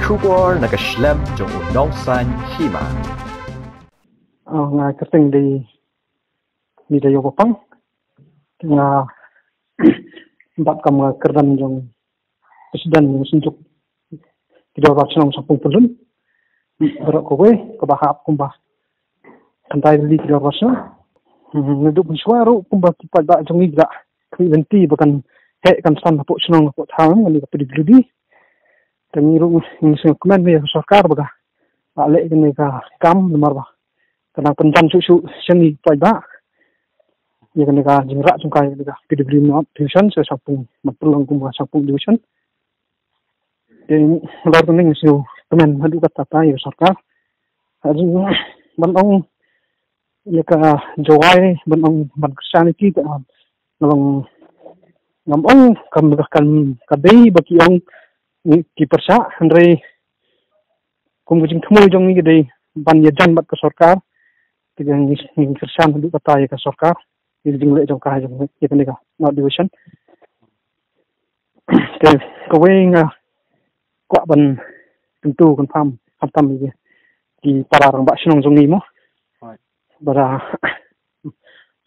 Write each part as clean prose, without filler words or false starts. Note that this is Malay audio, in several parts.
Kubor nakaslem jong unongsan Hima. Nga kasing di dayo papang. Nga empat kam kerdan jong presiden yung Synjuk di Dorbar Shnong Shangpung pulun. Berak kowe kebahap kumbah kantai di Dorbar Shnong. Nuduk suara kumbah tipat bak jong igak klinti bahkan hek kan san lapuk Shnong lapuk thang ngani kapedi dan ngiru ngising komen me sarkar baga ale kene ka kam nomor ba kana penjan susu seni pai ba ya kene ka jingrak jungkai ka pedi not tuition so Shangpung matulong kumbah Shangpung tuition dan lor kuning ngising komen hadu kata ta ya sarkar ajin banong ya ka Jowai banong Kyrshan iki ka nalong ngamong kan kadai baki ang ki persa andre kumujing thmul jong ni gede ban ya jan bat ka sarkar tigang ni Kyrshan du kata ya ka sarkar jing le jong ka jong ya kene ka not division ke kowe nga kwa ban tentu kan pam ni di pararang bak Shnong jong ni mo bara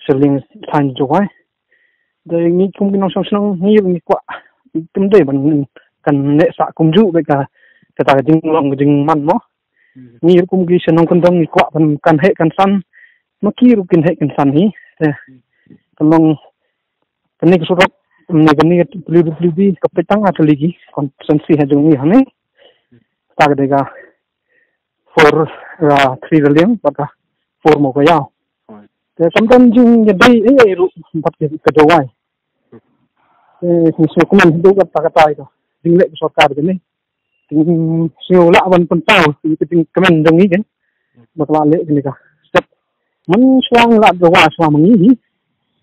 seling tan Jowai de ni kum kinong Shnong ni kwa tumde ban kan nek sak kumju be ka kata jing long jing man mo ni kum gi Shnong kondong ni kwa kan hek kan san maki ru kin hek kan san hi kalong kani surat ni kani beli kapetang atligi konsensi ha jong ni hane ta de ga for 3 million baka for mo ka yaw te samdan jing dei ru bat ke Jowai ni so kuman du kata ito ding le sarkar gani ding sio la ban pentau ting kemen dong ni kan bakla le gani ka step man swang la Jowai swang mangi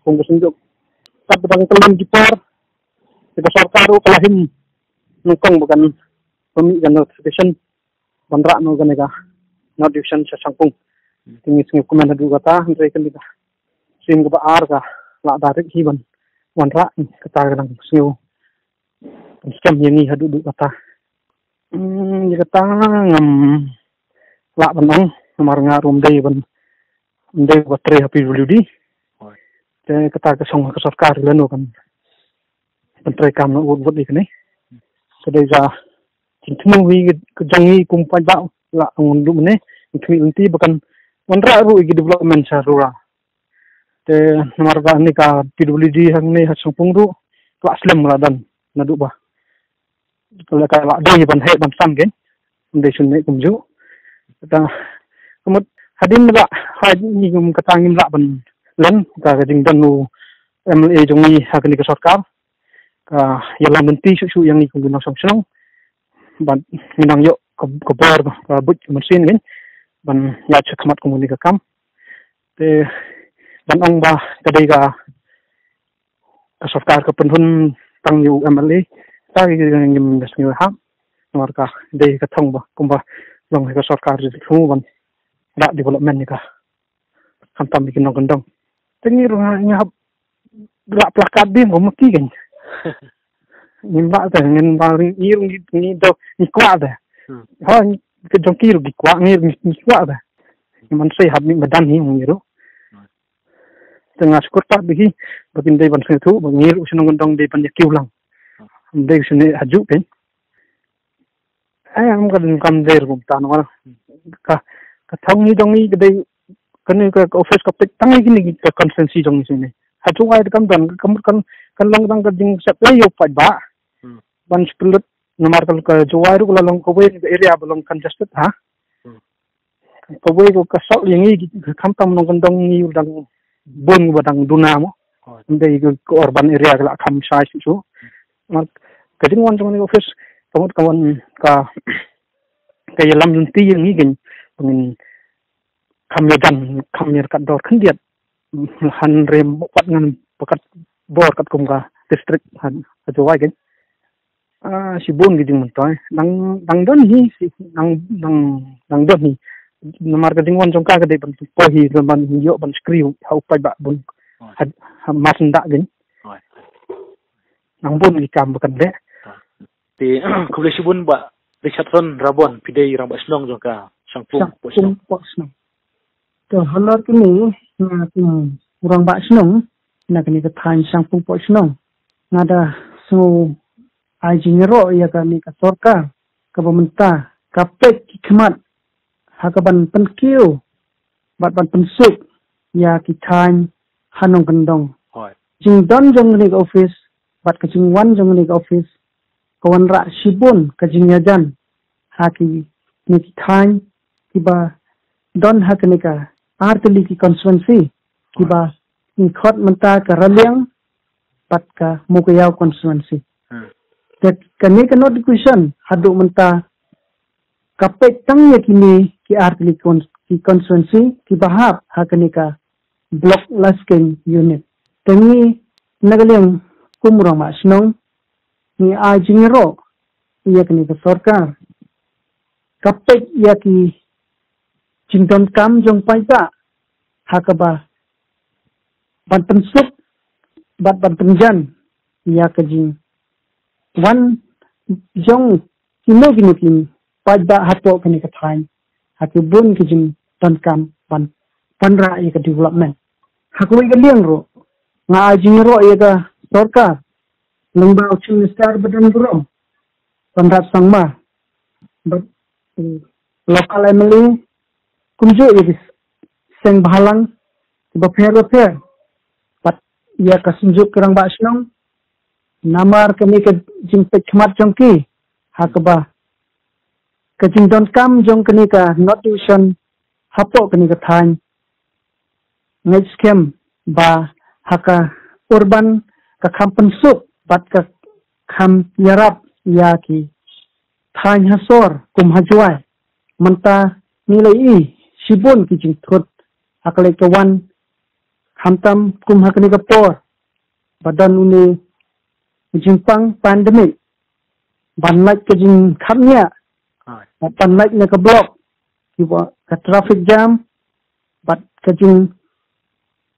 kung Synjuk tap bang kelin dipar kita sarkar ro kalahim nungkong bukan pemi kan notification bandra no gani ka notification sa Shangpung ting sing kuman du kata andre kan ka sing ba ar ka la darik hiban wanra kata kan sio scam yang ni hadu kata dia kata ngam la banong nomor ngarum dei ban dei batre happy di te kata ke song ke sarkar leno kan pentre kam no wot di kene sedai ja tinu wi ke jangi kumpai ba la ngundu ne inti bahkan wanra ru igi development sarura te nomor ga ni ka PWD hang ne Shangpung ru kelas lem la dan nadu ba kalau kalau ada yang banhek bansam kan, undai sunai kumju, kita kemudian hadim lah, hadim ni katangin lah ban len, kita jeng danu MLA jongi hakni ke sarkar, yang menti susu yang ni kumju nasong Shnong, ban minang yok kebar but mesin kan, ban ya cekmat kumuni ke kam, te ban ong bah kadai ke sarkar ke penhun tang yu MLA tagi ngim dasmi ham marka dei ka thong ba kumba long ka sarkar ji thu ban da development ni ka khantam ni kinong gondong tengi ru nya la plakat dim ko maki gan nim ba ta ngin ba ri ni do ni kwa da ha ke jong ki ru ki kwa ni kwa da man sei hab ni madan ni ngi ru tengah sekurta bagi batin dei ban thu ba ngir usnong gondong dei pan yakiu lang dei sini hajuk kan am kan der gum tan wala ka thong ni dong ni dei kan ka office ka pek tangai gini ka consensi dong sini hajuk ai kan dan kan long dang ka ding supply yo pa ba ban spirit nomor ka Jowai ru long ko we area belong congested ha ko we ko ka sok yang ni kam tam nong dong ni dang bon badang dunamo dei ko urban area ka kam sai su kading wan jong ni office kawan ka kaya lam lunti yang ni gen pengin kamir kat dor khendiat han rem pat ngan pakat bor kat kum ka district han Jowai gen si bon gi jing toy dang don hi si dang don hi namar kading wan jong ka de ban po hi ban yo ban skriu hau pai ba bun masin da gen nang bon gi kam bukan de te kublesi bun ba Richardson Rabon pidei rang ba Shnong jongka Shangpung Pok Shnong. To halor kini na urang ba Shnong na kini ka thain Shangpung Pok Shnong. Ngada so ai jingero ya kami ka sorkar ka pemerintah ka pek khmat hakaban penkiu ban pensuk ya ki thain hanong kendong. Jing don jong ni office bat ka jing wan jong ni office kawan ra sibun ka jing yajan haki ni thain kiba don hakni ka artli ki constituency kiba ni khot menta ka raliang bat ka mukayau constituency that kani ka notification hadu menta kapek tang ya kini ki artli ki constituency ki bahap hakni ka block lasking unit tengi nagaliang kumurang ma Shnong ni ajingero iya kini ka sarkar kapek ya ki jingdon kam jong paita hakaba ban pensuk bat ban penjan ya ka jing wan jong kino kini paita hato kini ka thain hakibun ki jing don kam ban panra ya ka development hakui ka liang ro nga ajingero iya ka sarkar lembau minister badan burom pandap sangma lokal MLA kumjo is seng bahalang repair pat ya ka Synjuk kerang ba Shnong namar kami ke jing pek khmat jongki hakba ke jing don kam jong kani ka not division hapo kani ka thain ngej scam ba haka urban ka kampen suk bat ka kham yarap ya ki thain hasor kum hajwai menta nilai i sibun ki jing thot hakle ka wan hamtam kum hakni ka por badan uni jingpang pandemic ban lak ka jing khamnya ban lak na ka block kiwa ka traffic jam bat ka jing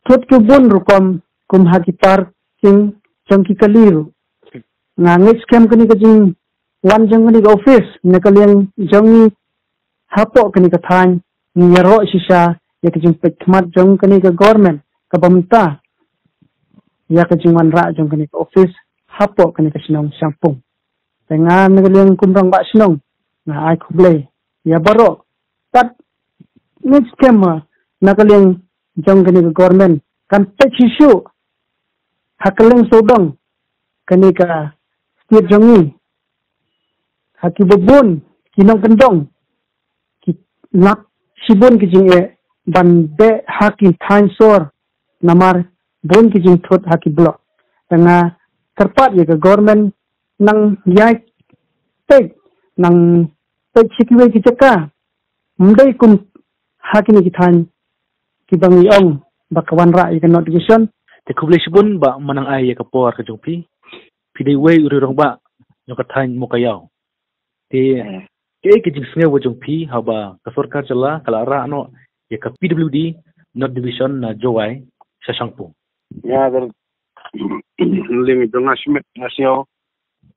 thot ki bun rukom kum haki parking jangki kaliru ngangit scam kani ka jing wan jang kani ka office na kaliang jangi hapo kani ka thain ngero sisa ya ka jing pekmat jong kani ka government ka pemerintah ya ka jing wan ra jong kani ka office hapo kani ka Shnong Shangpung tenga ngaliang kumrang ba Shnong na ai khuble ya baro tat next scam na kaliang jong kani ka government kan pechisu hakaling sodong kani ka state jongi haki bobon kinong kendong ki nak sibon ki jing e ban be haki thain sor namar bon ki jing thot haki block tanga terpat ya ke government nang yai tek nang tek sikiwe ki ceka mdai kum haki ni ki thain ki bangi ong bakawan ra ya ke notification te kuble sibun ba manang ai ya ka por ka jongpi pidei wei uri rong ba nyok ka thain mukayau te ke jing snge wo jongpi haba ka sarkar chala kala ra no ya ka PWD not division na Jowai sa Shangpung ya dal ling dong nasio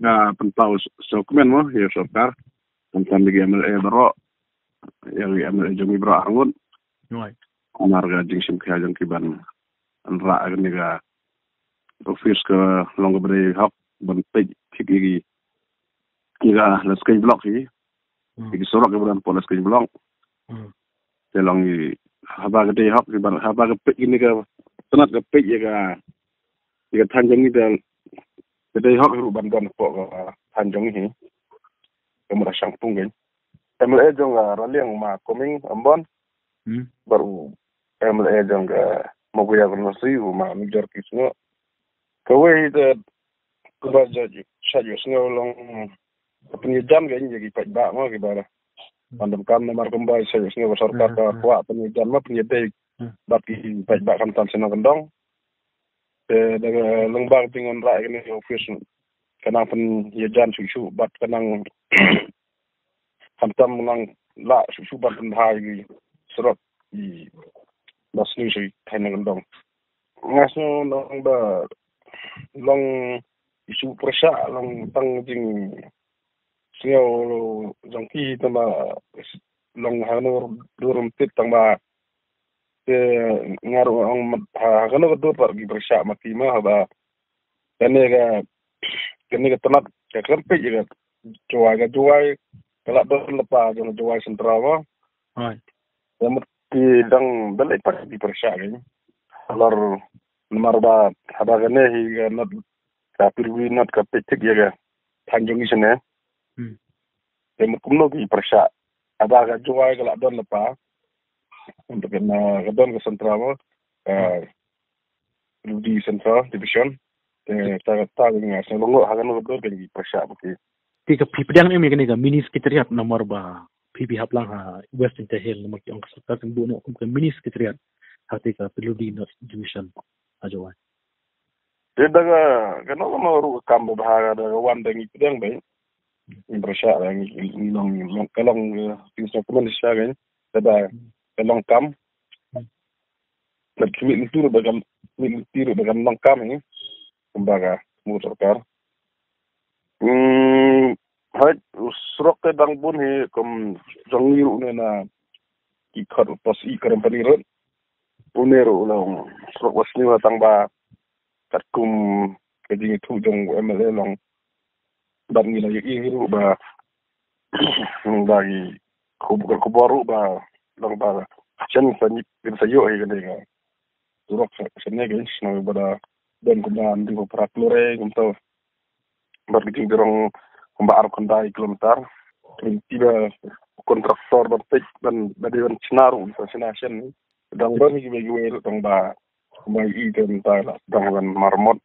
na pentau dokumen mo ya sarkar tentang di MLA bro yang MLA jongi bro angun noi marga jing sim kha jong kiban ra agni ga office ka long bre hak ban pe thigi ga la sky block hi ki sorak ga ban pola sky block te long i haba ga de hak ki ban haba ga pe ni ga tanat ga pe ga than jong ni da de hak ru ban ban po ga than jong hi kamera Shangpung gen MLA jong ga raliang ma coming ambon baru MLA jong ga moguya gonasi ma major kisno kawai da kuma jaji shajo sno long punya jam ga jadi pak ba mo gibara pandam kam nomor kembali shajo sno sarkar ka kwa punya jam ma punya dei baki pak ba kam tan seno gendong daga lengbang tingon ra ini office kanang pen ya jan susu bat kanang hamtam nang la susu bat hai serot i basni sui thainan gendong ngaso long ba long isu presa long tang jing Singau jongki tama long hanu durum tit tama ke ngaru ang hanu Dorbar gi bersyak mati mah ba kene ga tanat ke kempe ga Jowai kalau berlepas jangan Jowai sentrawa yang mesti dang balik pas di bersyak ni alor nomor ba haba kene hi not kapir winat kapetik ya Tanjung isine yang kumno gi bersyak ada ga Jowai kalau don lepas untuk kena gadon ke sentrawa di sentral division ta dengan selongo hagan gadon ke bersyak bukti Tiga pipedang ini kan mini sekretariat nomor bah pipi haplang ha West Intahil nomor yang keserta sembuh nak ke mini sekretariat hati ke perlu di North Division Jowai. Dia kan orang ru kam bahara da wan dengi pedang baik. Bersyak yang long kalong pisau Malaysia kan. Ada kalong kam. Dan kimi itu bagan long kam ini. Kumbaga motor car. Hai usrok ke dang bun he kom jongiru ne na ikar pas ikar paniron punero long usrok wasni watang ba katkum kejing itu jong MLA long dan nila yiru ba bagi kubaru ba long ba chen sanyi sayo he gane ga usrok sene ga sno bada dan kuman di operator gumto bergejing dorong kumbaar kondai kilometer tiba kontraktor dan badian senaru internasional dan bagi dong ba kumbai dan ta dong marmot